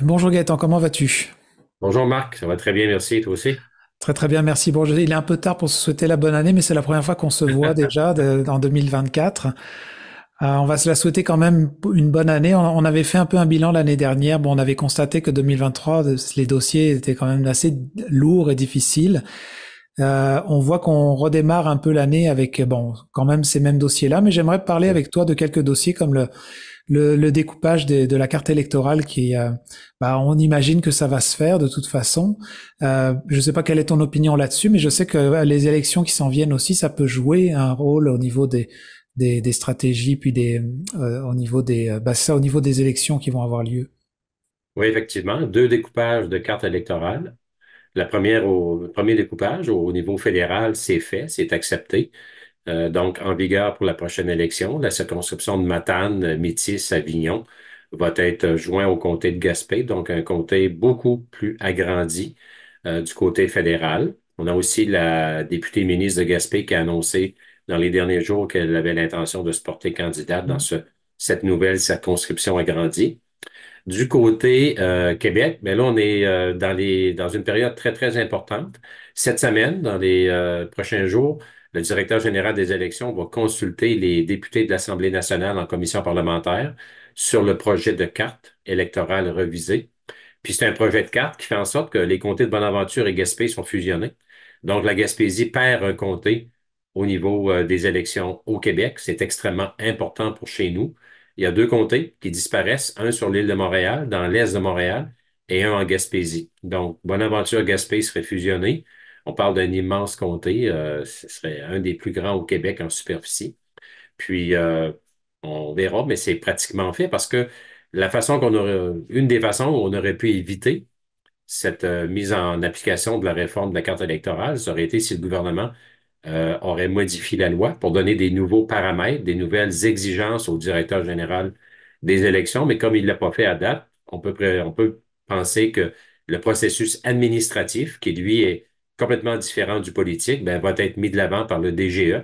Bonjour Gaëtan, comment vas-tu? Bonjour Marc, ça va très bien, merci, toi aussi. Très très bien, merci. Bon, il est un peu tard pour se souhaiter la bonne année, mais c'est la première fois qu'on se voit déjà en 2024. On va se la souhaiter quand même une bonne année. On avait fait un peu un bilan l'année dernière. Bon, on avait constaté que 2023, les dossiers étaient quand même assez lourds et difficiles. On voit qu'on redémarre un peu l'année avec, bon, quand même ces mêmes dossiers-là, mais j'aimerais parler Oui. avec toi de quelques dossiers comme le découpage de la carte électorale on imagine que ça va se faire de toute façon. Je ne sais pas quelle est ton opinion là-dessus, mais je sais que les élections qui s'en viennent aussi, ça peut jouer un rôle au niveau des stratégies, puis au niveau au niveau des élections qui vont avoir lieu. Oui, effectivement, deux découpages de cartes électorales. Le premier découpage au niveau fédéral, c'est fait, c'est accepté. Donc, en vigueur pour la prochaine élection, la circonscription de Matane, Métis, Avignon va être joint au comté de Gaspé, donc un comté beaucoup plus agrandi du côté fédéral. On a aussi la députée ministre de Gaspé qui a annoncé dans les derniers jours qu'elle avait l'intention de se porter candidate dans cette nouvelle circonscription agrandie. Du côté Québec, ben là, on est dans une période très, très importante. Cette semaine, dans les prochains jours, le directeur général des élections va consulter les députés de l'Assemblée nationale en commission parlementaire sur le projet de carte électorale revisée. Puis c'est un projet de carte qui fait en sorte que les comtés de Bonaventure et Gaspé sont fusionnés. Donc la Gaspésie perd un comté au niveau des élections au Québec. C'est extrêmement important pour chez nous. Il y a deux comtés qui disparaissent, un sur l'île de Montréal, dans l'est de Montréal, et un en Gaspésie. Donc Bonaventure-Gaspé serait fusionné. On parle d'un immense comté. Ce serait un des plus grands au Québec en superficie. Puis, on verra, mais c'est pratiquement fait parce que une des façons où on aurait pu éviter cette mise en application de la réforme de la carte électorale, ça aurait été si le gouvernement aurait modifié la loi pour donner des nouveaux paramètres, des nouvelles exigences au directeur général des élections. Mais comme il ne l'a pas fait à date, on peut penser que le processus administratif, qui lui est complètement différent du politique, ben, va être mis de l'avant par le DGE.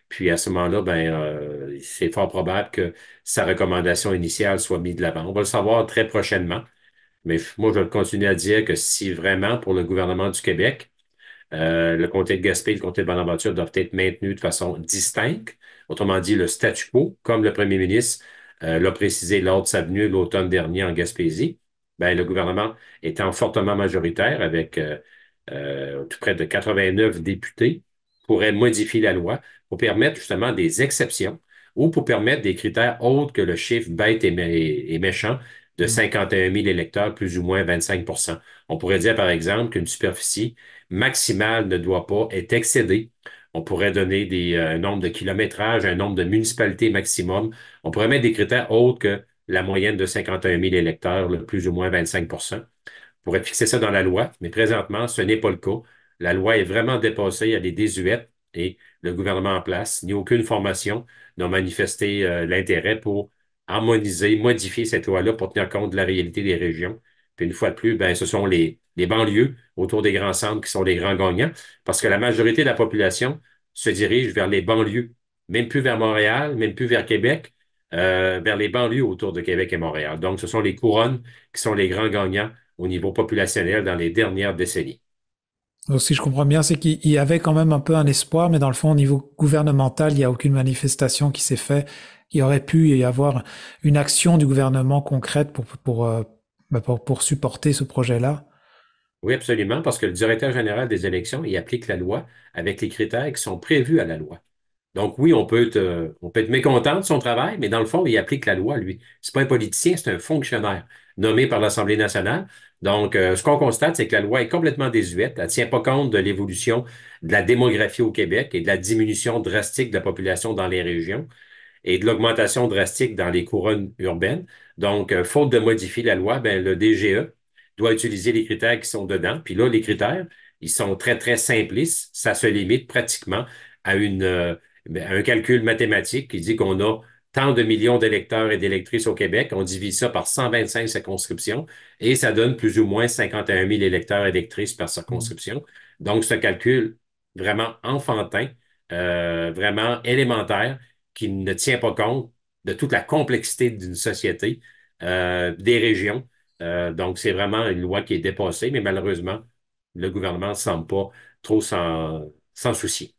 Puis à ce moment-là, c'est fort probable que sa recommandation initiale soit mise de l'avant. On va le savoir très prochainement. Mais moi, je vais continuer à dire que si vraiment, pour le gouvernement du Québec, le comté de Gaspé et le comté de Bonaventure doivent être maintenus de façon distincte, autrement dit, le statu quo, comme le premier ministre l'a précisé lors de sa venue l'automne dernier en Gaspésie, ben, le gouvernement étant fortement majoritaire avec tout près de 89 députés, pourrait modifier la loi pour permettre justement des exceptions ou pour permettre des critères autres que le chiffre bête et méchant de 51 000 électeurs, plus ou moins 25. On pourrait dire, par exemple, qu'une superficie maximale ne doit pas être excédée. On pourrait donner un nombre de kilométrages, un nombre de municipalités maximum. On pourrait mettre des critères autres que la moyenne de 51 000 électeurs, le plus ou moins 25. On pourrait fixer ça dans la loi, mais présentement, ce n'est pas le cas. La loi est vraiment dépassée, elle est désuète et le gouvernement en place, ni aucune formation, n'a manifesté l'intérêt pour harmoniser, modifier cette loi-là pour tenir compte de la réalité des régions. Puis une fois de plus, ben, ce sont les banlieues autour des grands centres qui sont les grands gagnants, parce que la majorité de la population se dirige vers les banlieues, même plus vers Montréal, même plus vers Québec, vers les banlieues autour de Québec et Montréal. Donc, ce sont les couronnes qui sont les grands gagnants au niveau populationnel dans les dernières décennies. Donc, si je comprends bien, c'est qu'il y avait quand même un peu un espoir, mais dans le fond, au niveau gouvernemental, il n'y a aucune manifestation qui s'est faite. Il y aurait pu y avoir une action du gouvernement concrète pour supporter ce projet-là. Oui, absolument, parce que le directeur général des élections, il applique la loi avec les critères qui sont prévus à la loi. Donc oui, on peut être mécontent de son travail, mais dans le fond, il applique la loi, lui. C'est pas un politicien, c'est un fonctionnaire nommé par l'Assemblée nationale. Donc, ce qu'on constate, c'est que la loi est complètement désuète. Elle tient pas compte de l'évolution de la démographie au Québec et de la diminution drastique de la population dans les régions et de l'augmentation drastique dans les couronnes urbaines. Donc, faute de modifier la loi, ben, le DGE doit utiliser les critères qui sont dedans. Puis là, les critères, ils sont très, très simplistes. Ça se limite pratiquement à à un calcul mathématique qui dit qu'on a tant de millions d'électeurs et d'électrices au Québec. On divise ça par 125 circonscriptions et ça donne plus ou moins 51 000 électeurs et électrices par circonscription. Donc, c'est un calcul vraiment enfantin, vraiment élémentaire qui ne tient pas compte de toute la complexité d'une société, des régions Donc, c'est vraiment une loi qui est dépassée, mais malheureusement, le gouvernement ne semble pas trop s'en soucier.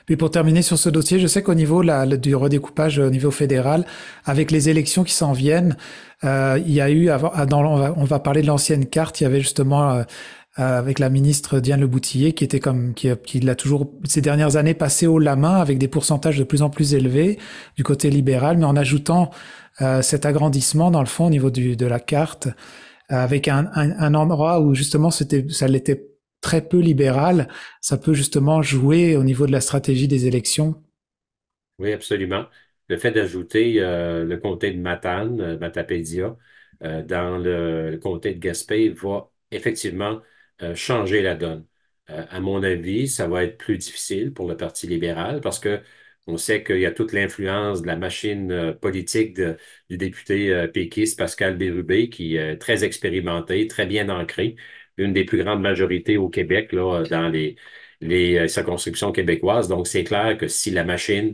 Puis pour terminer sur ce dossier, je sais qu'au niveau du redécoupage au niveau fédéral, avec les élections qui s'en viennent, il y a eu, on va parler de l'ancienne carte, il y avait justement avec la ministre Diane Leboutillier qui était qui l'a toujours ces dernières années passé haut la main avec des pourcentages de plus en plus élevés du côté libéral, mais en ajoutant cet agrandissement dans le fond au niveau de la carte, avec un endroit où justement ça l'était très peu libéral, ça peut justement jouer au niveau de la stratégie des élections. Oui, absolument. Le fait d'ajouter le comté de Matane, Matapédia, dans le comté de Gaspé va effectivement changer la donne. À mon avis, ça va être plus difficile pour le Parti libéral parce que on sait qu'il y a toute l'influence de la machine politique du député péquiste Pascal Bérubé, qui est très expérimenté, très bien ancré, une des plus grandes majorités au Québec là, dans les circonscriptions québécoises. Donc, c'est clair que si la machine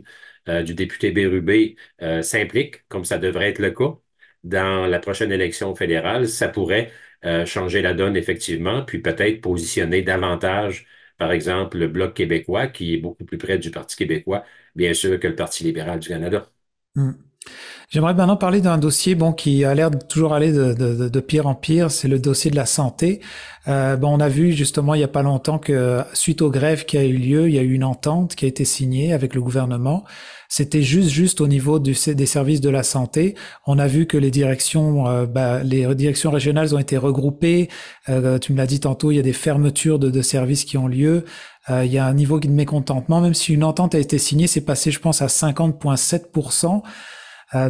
du député Bérubé s'implique, comme ça devrait être le cas, dans la prochaine élection fédérale, ça pourrait changer la donne effectivement, puis peut-être positionner davantage, par exemple, le Bloc québécois, qui est beaucoup plus près du Parti québécois, bien sûr, que le Parti libéral du Canada. Hmm. J'aimerais maintenant parler d'un dossier bon qui a l'air de toujours aller de pire en pire, c'est le dossier de la santé. Bon, on a vu justement il y a pas longtemps que suite aux grèves qui a eu lieu, il y a eu une entente qui a été signée avec le gouvernement. C'était juste au niveau des services de la santé. On a vu que les directions régionales ont été regroupées. Tu me l'as dit tantôt, il y a des fermetures de services qui ont lieu. Il y a un niveau de mécontentement, même si une entente a été signée, c'est passé, je pense, à 50,7%.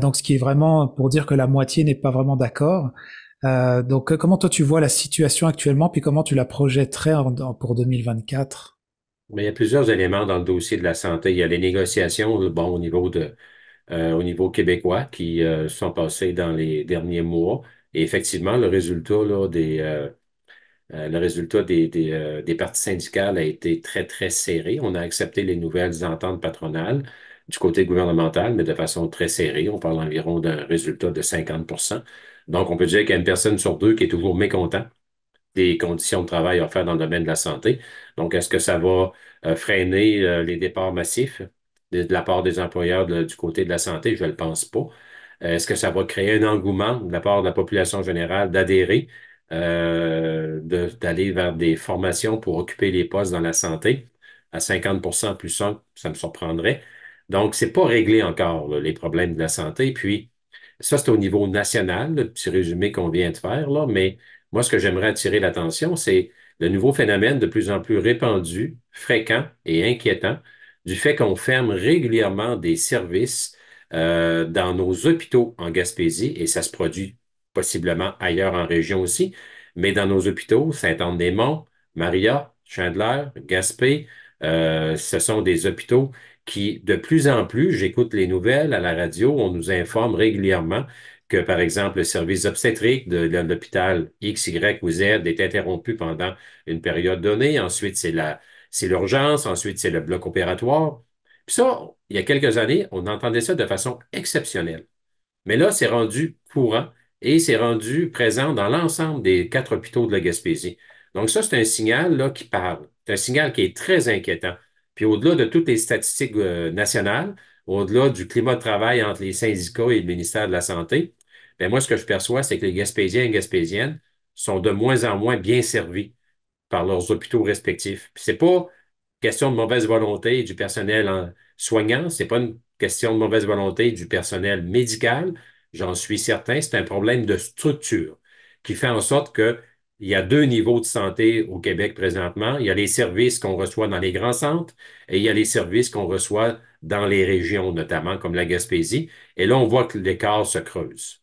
Donc, ce qui est vraiment pour dire que la moitié n'est pas vraiment d'accord. Donc, comment toi tu vois la situation actuellement, puis comment tu la projetterais pour 2024? Mais il y a plusieurs éléments dans le dossier de la santé. Il y a les négociations, bon, au niveau québécois qui sont passées dans les derniers mois. Et effectivement, le résultat des parties syndicales a été très, très serré. On a accepté les nouvelles ententes patronales du côté gouvernemental, mais de façon très serrée. On parle environ d'un résultat de 50%. Donc, on peut dire qu'il y a une personne sur deux qui est toujours mécontent des conditions de travail offertes dans le domaine de la santé. Donc, est-ce que ça va freiner les départs massifs de la part des employeurs du côté de la santé? Je ne le pense pas. Est-ce que ça va créer un engouement de la part de la population générale d'adhérer, d'aller vers des formations pour occuper les postes dans la santé? À 50% plus un, ça me surprendrait. Donc, c'est pas réglé encore, là, les problèmes de la santé. Puis, ça, c'est au niveau national, le petit résumé qu'on vient de faire, là, mais moi, ce que j'aimerais attirer l'attention, c'est le nouveau phénomène de plus en plus répandu, fréquent et inquiétant du fait qu'on ferme régulièrement des services dans nos hôpitaux en Gaspésie, et ça se produit possiblement ailleurs en région aussi, mais dans nos hôpitaux, Sainte-Anne-des-Monts, Maria, Chandler, Gaspé, ce sont des hôpitaux qui, de plus en plus, j'écoute les nouvelles à la radio, on nous informe régulièrement que, par exemple, le service obstétrique de l'hôpital X, Y ou Z est interrompu pendant une période donnée. Ensuite, c'est l'urgence. Ensuite, c'est le bloc opératoire. Puis ça, il y a quelques années, on entendait ça de façon exceptionnelle. Mais là, c'est rendu courant et c'est rendu présent dans l'ensemble des 4 hôpitaux de la Gaspésie. Donc ça, c'est un signal là, qui parle. C'est un signal qui est très inquiétant. Puis au-delà de toutes les statistiques nationales, au-delà du climat de travail entre les syndicats et le ministère de la Santé, ben moi, ce que je perçois, c'est que les Gaspésiens et Gaspésiennes sont de moins en moins bien servis par leurs hôpitaux respectifs. Puis c'est pas question de mauvaise volonté du personnel soignant, c'est pas une question de mauvaise volonté du personnel médical, j'en suis certain, c'est un problème de structure qui fait en sorte que il y a 2 niveaux de santé au Québec présentement. Il y a les services qu'on reçoit dans les grands centres et il y a les services qu'on reçoit dans les régions, notamment comme la Gaspésie. Et là, on voit que l'écart se creuse.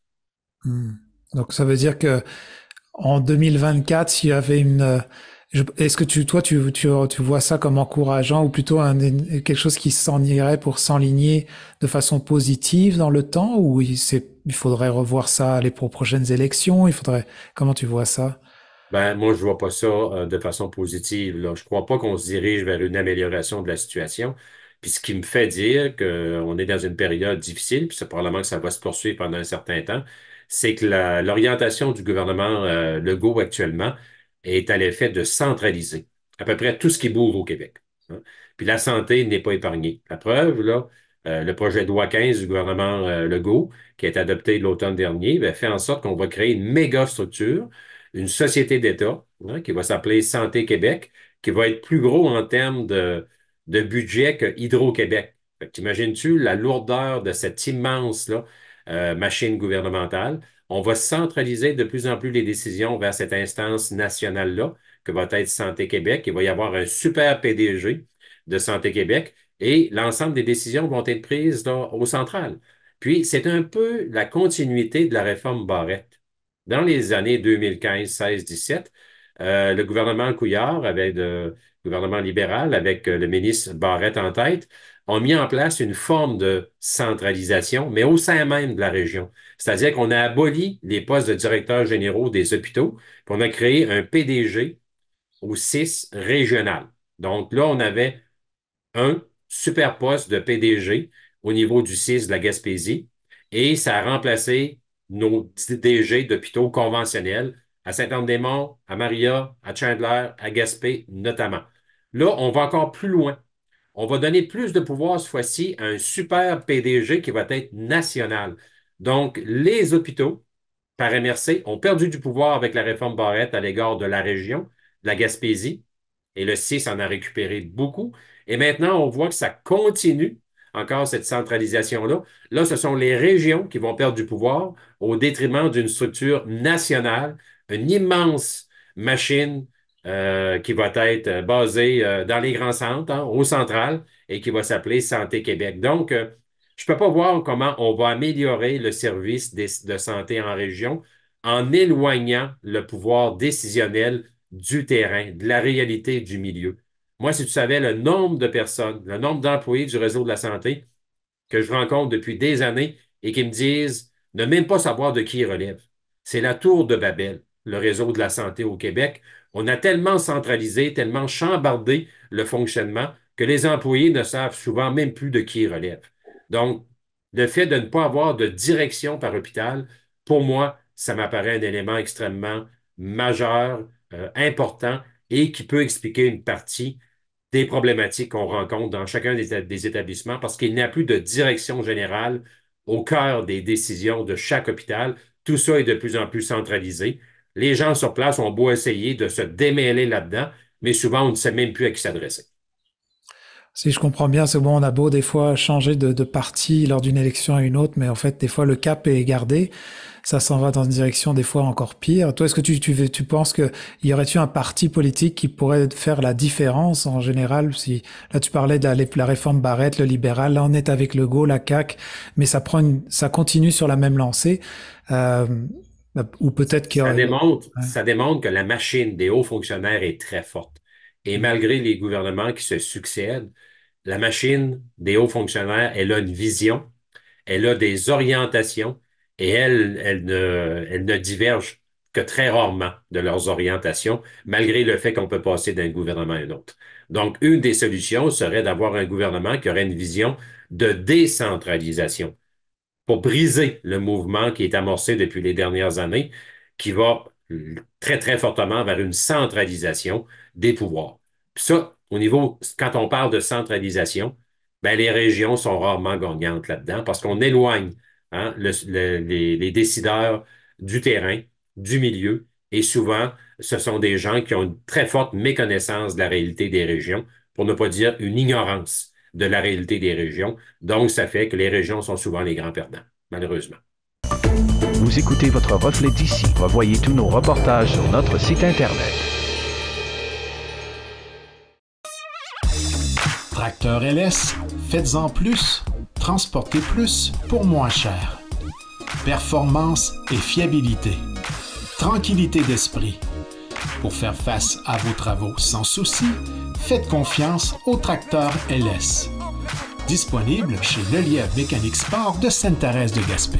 Hmm. Donc, ça veut dire que en 2024, s'il y avait est-ce que tu vois ça comme encourageant ou plutôt quelque chose qui s'en irait pour s'enligner de façon positive dans le temps ou il faudrait revoir ça pour prochaines élections? Comment tu vois ça? Ben, moi, je vois pas ça de façon positive, là. Je crois pas qu'on se dirige vers une amélioration de la situation. Puis ce qui me fait dire qu'on est dans une période difficile, puis c'est probablement que ça va se poursuivre pendant un certain temps, c'est que l'orientation du gouvernement Legault actuellement est à l'effet de centraliser à peu près tout ce qui bouge au Québec, hein. Puis la santé n'est pas épargnée. La preuve, là, le projet de loi 15 du gouvernement Legault, qui a été adopté l'automne dernier, ben, fait en sorte qu'on va créer une méga structure, une société d'État, hein, qui va s'appeler Santé Québec, qui va être plus gros en termes de budget que Hydro-Québec. T'imagines-tu la lourdeur de cette immense là, machine gouvernementale? On va centraliser de plus en plus les décisions vers cette instance nationale-là, que va être Santé Québec. Il va y avoir un super PDG de Santé Québec et l'ensemble des décisions vont être prises là, au central. Puis, c'est un peu la continuité de la réforme Barrette. Dans les années 2015, 16, 17, le gouvernement Couillard, le gouvernement libéral, avec le ministre Barrette en tête, ont mis en place une forme de centralisation, mais au sein même de la région. C'est-à-dire qu'on a aboli les postes de directeurs généraux des hôpitaux, puis on a créé un PDG au 6 régional. Donc là, on avait un super poste de PDG au niveau du 6 de la Gaspésie et ça a remplacé nos DG d'hôpitaux conventionnels à Saint-Anne-des-Monts, à Maria, à Chandler, à Gaspé notamment. Là, on va encore plus loin. On va donner plus de pouvoir cette fois-ci à un super PDG qui va être national. Donc, les hôpitaux, par MRC, ont perdu du pouvoir avec la réforme Barrette à l'égard de la région, de la Gaspésie, et le 6 en a récupéré beaucoup. Et maintenant, on voit que ça continue encore cette centralisation-là. Là, ce sont les régions qui vont perdre du pouvoir au détriment d'une structure nationale, une immense machine qui va être basée dans les grands centres, hein, au central, et qui va s'appeler Santé Québec. Donc, je ne peux pas voir comment on va améliorer le service de santé en région en éloignant le pouvoir décisionnel du terrain, de la réalité du milieu. Moi, si tu savais le nombre de personnes, le nombre d'employés du réseau de la santé que je rencontre depuis des années et qui me disent ne même pas savoir de qui ils relèvent. C'est la tour de Babel, le réseau de la santé au Québec. On a tellement centralisé, tellement chambardé le fonctionnement que les employés ne savent souvent même plus de qui ils relèvent. Donc, le fait de ne pas avoir de direction par hôpital, pour moi, ça m'apparaît un élément extrêmement majeur, important et qui peut expliquer une partie des problématiques qu'on rencontre dans chacun des établissements parce qu'il n'y a plus de direction générale au cœur des décisions de chaque hôpital. Tout ça est de plus en plus centralisé. Les gens sur place ont beau essayer de se démêler là-dedans, mais souvent on ne sait même plus à qui s'adresser. Si je comprends bien, c'est bon, on a beau des fois changer de parti lors d'une élection à une autre, mais en fait, des fois, le cap est gardé. Ça s'en va dans une direction des fois encore pire. Toi, est-ce que tu penses que y aurait-il un parti politique qui pourrait faire la différence en général? Si là, tu parlais de la réforme Barrette, le libéral, là, on est avec Legault, la CAQ, mais ça continue sur la même lancée. Euh, ou peut-être qu'il y aurait... Ouais. Ça démontre que la machine des hauts fonctionnaires est très forte. Et malgré les gouvernements qui se succèdent, la machine des hauts fonctionnaires, elle a une vision, elle a des orientations et elle ne diverge que très rarement de leurs orientations, malgré le fait qu'on peut passer d'un gouvernement à un autre. Donc, une des solutions serait d'avoir un gouvernement qui aurait une vision de décentralisation pour briser le mouvement qui est amorcé depuis les dernières années, qui va très, très fortement vers une centralisation des pouvoirs. Puis ça, au niveau, quand on parle de centralisation, ben, les régions sont rarement gagnantes là-dedans parce qu'on éloigne, hein, les décideurs du terrain, du milieu, et souvent, ce sont des gens qui ont une très forte méconnaissance de la réalité des régions, pour ne pas dire une ignorance de la réalité des régions. Donc, ça fait que les régions sont souvent les grands perdants, malheureusement. Vous écoutez votre reflet d'ici. Revoyez tous nos reportages sur notre site Internet. Tracteur LS, faites-en plus, transportez plus pour moins cher. Performance et fiabilité. Tranquillité d'esprit. Pour faire face à vos travaux sans souci, faites confiance au Tracteur LS. Disponible chez Lelièvre Mécanique Sport de Sainte-Thérèse de Gaspé.